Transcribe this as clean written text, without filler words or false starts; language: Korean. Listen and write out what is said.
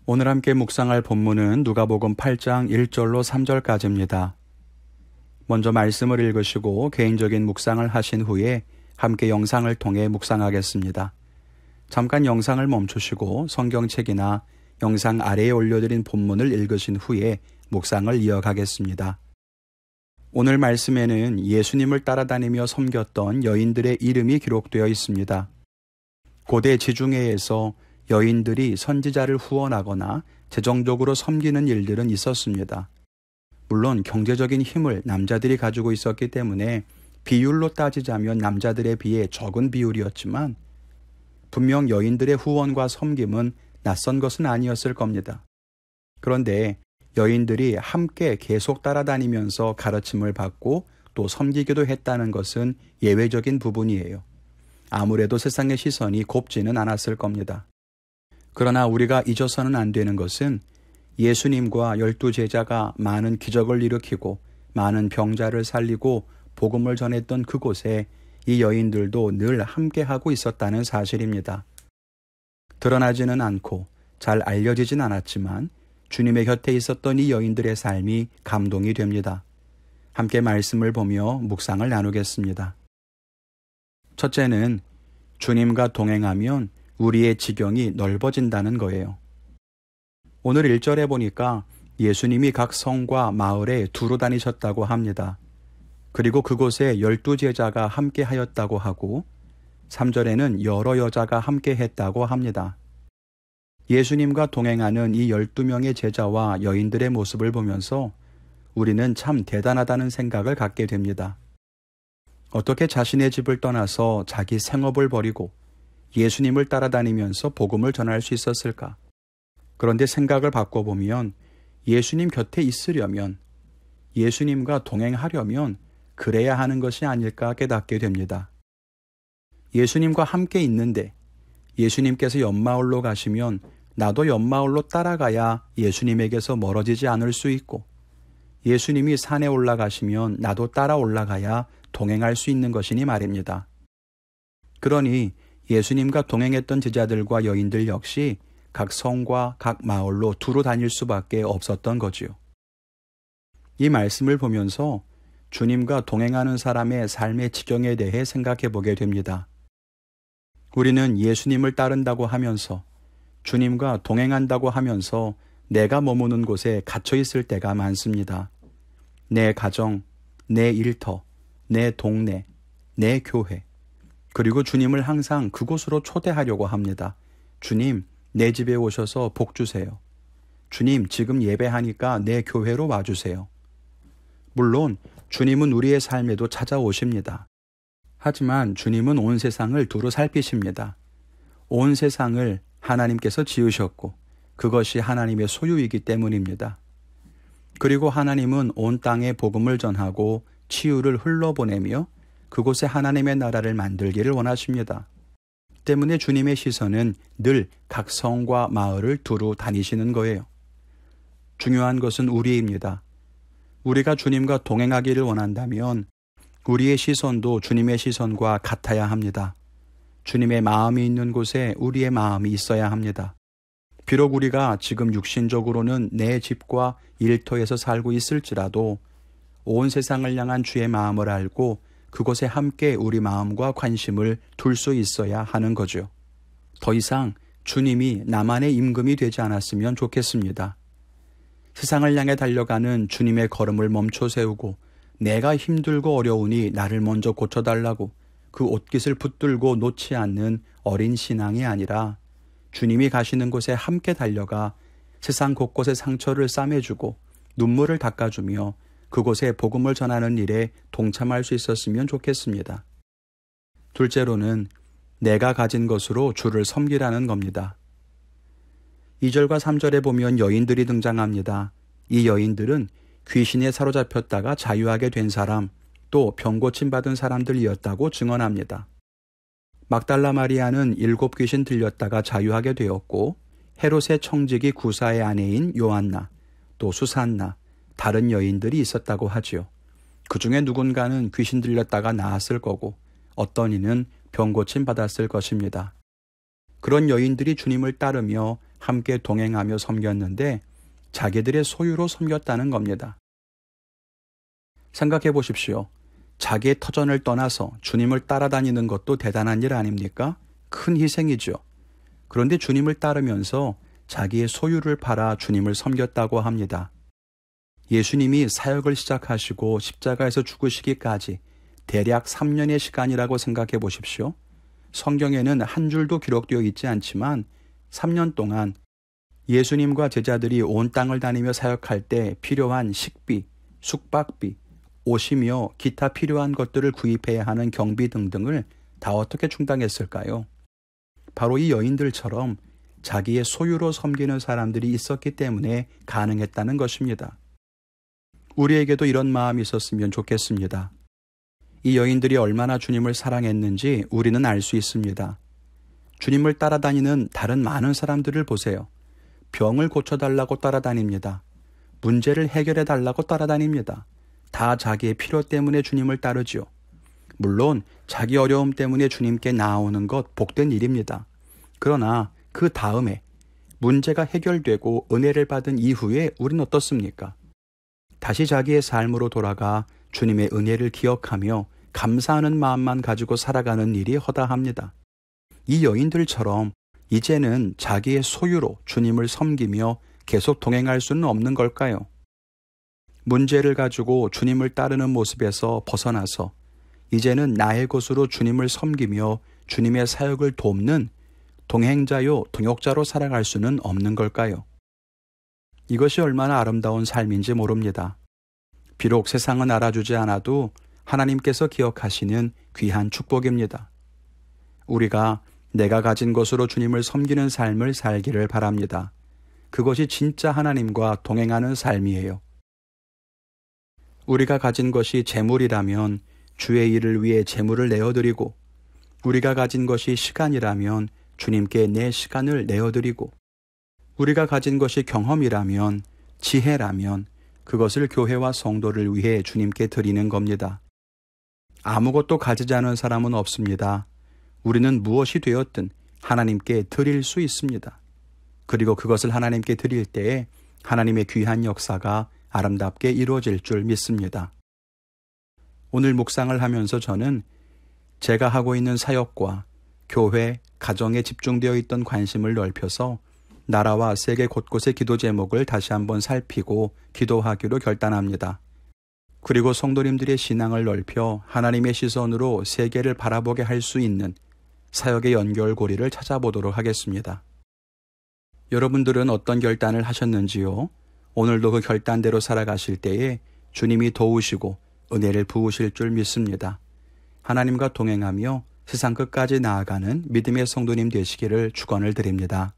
오늘 함께 묵상할 본문은 누가복음 8장 1절로 3절까지입니다. 먼저 말씀을 읽으시고 개인적인 묵상을 하신 후에 함께 영상을 통해 묵상하겠습니다. 잠깐 영상을 멈추시고 성경책이나 영상 아래에 올려드린 본문을 읽으신 후에 묵상을 이어가겠습니다. 오늘 말씀에는 예수님을 따라다니며 섬겼던 여인들의 이름이 기록되어 있습니다. 고대 지중해에서 여인들이 선지자를 후원하거나 재정적으로 섬기는 일들은 있었습니다. 물론 경제적인 힘을 남자들이 가지고 있었기 때문에 비율로 따지자면 남자들에 비해 적은 비율이었지만 분명 여인들의 후원과 섬김은 낯선 것은 아니었을 겁니다. 그런데 여인들이 함께 계속 따라다니면서 가르침을 받고 또 섬기기도 했다는 것은 예외적인 부분이에요. 아무래도 세상의 시선이 곱지는 않았을 겁니다. 그러나 우리가 잊어서는 안 되는 것은 예수님과 12 제자가 많은 기적을 일으키고 많은 병자를 살리고 복음을 전했던 그곳에 이 여인들도 늘 함께하고 있었다는 사실입니다. 드러나지는 않고 잘 알려지진 않았지만 주님의 곁에 있었던 이 여인들의 삶이 감동이 됩니다. 함께 말씀을 보며 묵상을 나누겠습니다. 첫째는 주님과 동행하면 우리의 지경이 넓어진다는 거예요. 오늘 1절에 보니까 예수님이 각 성과 마을에 두루 다니셨다고 합니다. 그리고 그곳에 12 제자가 함께 하였다고 하고 3절에는 여러 여자가 함께 했다고 합니다. 예수님과 동행하는 이 12명의 제자와 여인들의 모습을 보면서 우리는 참 대단하다는 생각을 갖게 됩니다. 어떻게 자신의 집을 떠나서 자기 생업을 버리고 예수님을 따라다니면서 복음을 전할 수 있었을까? 그런데 생각을 바꿔보면 예수님 곁에 있으려면, 예수님과 동행하려면 그래야 하는 것이 아닐까 깨닫게 됩니다. 예수님과 함께 있는데 예수님께서 옆마을로 가시면 나도 옆마을로 따라가야 예수님에게서 멀어지지 않을 수 있고, 예수님이 산에 올라가시면 나도 따라 올라가야 동행할 수 있는 것이니 말입니다. 그러니 예수님과 동행했던 제자들과 여인들 역시 각 성과 각 마을로 두루 다닐 수밖에 없었던 거지요. 이 말씀을 보면서 주님과 동행하는 사람의 삶의 지경에 대해 생각해 보게 됩니다. 우리는 예수님을 따른다고 하면서 주님과 동행한다고 하면서 내가 머무는 곳에 갇혀 있을 때가 많습니다. 내 가정, 내 일터, 내 동네, 내 교회, 그리고 주님을 항상 그곳으로 초대하려고 합니다. 주님, 내 집에 오셔서 복 주세요. 주님, 지금 예배하니까 내 교회로 와주세요. 물론 주님은 우리의 삶에도 찾아오십니다. 하지만 주님은 온 세상을 두루 살피십니다. 온 세상을 하나님께서 지으셨고 그것이 하나님의 소유이기 때문입니다. 그리고 하나님은 온 땅에 복음을 전하고 치유를 흘러보내며 그곳에 하나님의 나라를 만들기를 원하십니다. 때문에 주님의 시선은 늘 각 성과 마을을 두루 다니시는 거예요. 중요한 것은 우리입니다. 우리가 주님과 동행하기를 원한다면 우리의 시선도 주님의 시선과 같아야 합니다. 주님의 마음이 있는 곳에 우리의 마음이 있어야 합니다. 비록 우리가 지금 육신적으로는 내 집과 일터에서 살고 있을지라도 온 세상을 향한 주의 마음을 알고 그곳에 함께 우리 마음과 관심을 둘 수 있어야 하는 거죠. 더 이상 주님이 나만의 임금이 되지 않았으면 좋겠습니다. 세상을 향해 달려가는 주님의 걸음을 멈춰 세우고 내가 힘들고 어려우니 나를 먼저 고쳐달라고 그 옷깃을 붙들고 놓지 않는 어린 신앙이 아니라 주님이 가시는 곳에 함께 달려가 세상 곳곳에 상처를 싸매주고 눈물을 닦아주며 그곳에 복음을 전하는 일에 동참할 수 있었으면 좋겠습니다. 둘째로는 내가 가진 것으로 주를 섬기라는 겁니다. 2절과 3절에 보면 여인들이 등장합니다. 이 여인들은 귀신에 사로잡혔다가 자유하게 된 사람, 또 병 고침받은 사람들이었다고 증언합니다. 막달라 마리아는 7 귀신 들렸다가 자유하게 되었고 헤롯의 청지기 구사의 아내인 요한나, 또 수산나, 다른 여인들이 있었다고 하지요. 그 중에 누군가는 귀신 들렸다가 나았을 거고 어떤 이는 병 고침 받았을 것입니다. 그런 여인들이 주님을 따르며 함께 동행하며 섬겼는데 자기들의 소유로 섬겼다는 겁니다. 생각해 보십시오. 자기의 터전을 떠나서 주님을 따라다니는 것도 대단한 일 아닙니까? 큰 희생이죠. 그런데 주님을 따르면서 자기의 소유를 팔아 주님을 섬겼다고 합니다. 예수님이 사역을 시작하시고 십자가에서 죽으시기까지 대략 3년의 시간이라고 생각해 보십시오. 성경에는 한 줄도 기록되어 있지 않지만 3년 동안 예수님과 제자들이 온 땅을 다니며 사역할 때 필요한 식비, 숙박비, 옷이며 기타 필요한 것들을 구입해야 하는 경비 등등을 다 어떻게 충당했을까요? 바로 이 여인들처럼 자기의 소유로 섬기는 사람들이 있었기 때문에 가능했다는 것입니다. 우리에게도 이런 마음이 있었으면 좋겠습니다. 이 여인들이 얼마나 주님을 사랑했는지 우리는 알 수 있습니다. 주님을 따라다니는 다른 많은 사람들을 보세요. 병을 고쳐달라고 따라다닙니다. 문제를 해결해달라고 따라다닙니다. 다 자기의 필요 때문에 주님을 따르지요. 물론 자기 어려움 때문에 주님께 나아오는 것 복된 일입니다. 그러나 그 다음에 문제가 해결되고 은혜를 받은 이후에 우리는 어떻습니까? 다시 자기의 삶으로 돌아가 주님의 은혜를 기억하며 감사하는 마음만 가지고 살아가는 일이 허다합니다. 이 여인들처럼 이제는 자기의 소유로 주님을 섬기며 계속 동행할 수는 없는 걸까요? 문제를 가지고 주님을 따르는 모습에서 벗어나서 이제는 나의 것으로 주님을 섬기며 주님의 사역을 돕는 동행자요 동역자로 살아갈 수는 없는 걸까요? 이것이 얼마나 아름다운 삶인지 모릅니다. 비록 세상은 알아주지 않아도 하나님께서 기억하시는 귀한 축복입니다. 우리가 내가 가진 것으로 주님을 섬기는 삶을 살기를 바랍니다. 그것이 진짜 하나님과 동행하는 삶이에요. 우리가 가진 것이 재물이라면 주의 일을 위해 재물을 내어드리고, 우리가 가진 것이 시간이라면 주님께 내 시간을 내어드리고, 우리가 가진 것이 경험이라면, 지혜라면 그것을 교회와 성도를 위해 주님께 드리는 겁니다. 아무것도 가지지 않은 사람은 없습니다. 우리는 무엇이 되었든 하나님께 드릴 수 있습니다. 그리고 그것을 하나님께 드릴 때에 하나님의 귀한 역사가 아름답게 이루어질 줄 믿습니다. 오늘 묵상을 하면서 저는 제가 하고 있는 사역과 교회, 가정에 집중되어 있던 관심을 넓혀서 나라와 세계 곳곳의 기도 제목을 다시 한번 살피고 기도하기로 결단합니다. 그리고 성도님들의 신앙을 넓혀 하나님의 시선으로 세계를 바라보게 할 수 있는 사역의 연결고리를 찾아보도록 하겠습니다. 여러분들은 어떤 결단을 하셨는지요? 오늘도 그 결단대로 살아가실 때에 주님이 도우시고 은혜를 부으실 줄 믿습니다. 하나님과 동행하며 세상 끝까지 나아가는 믿음의 성도님 되시기를 축원을 드립니다.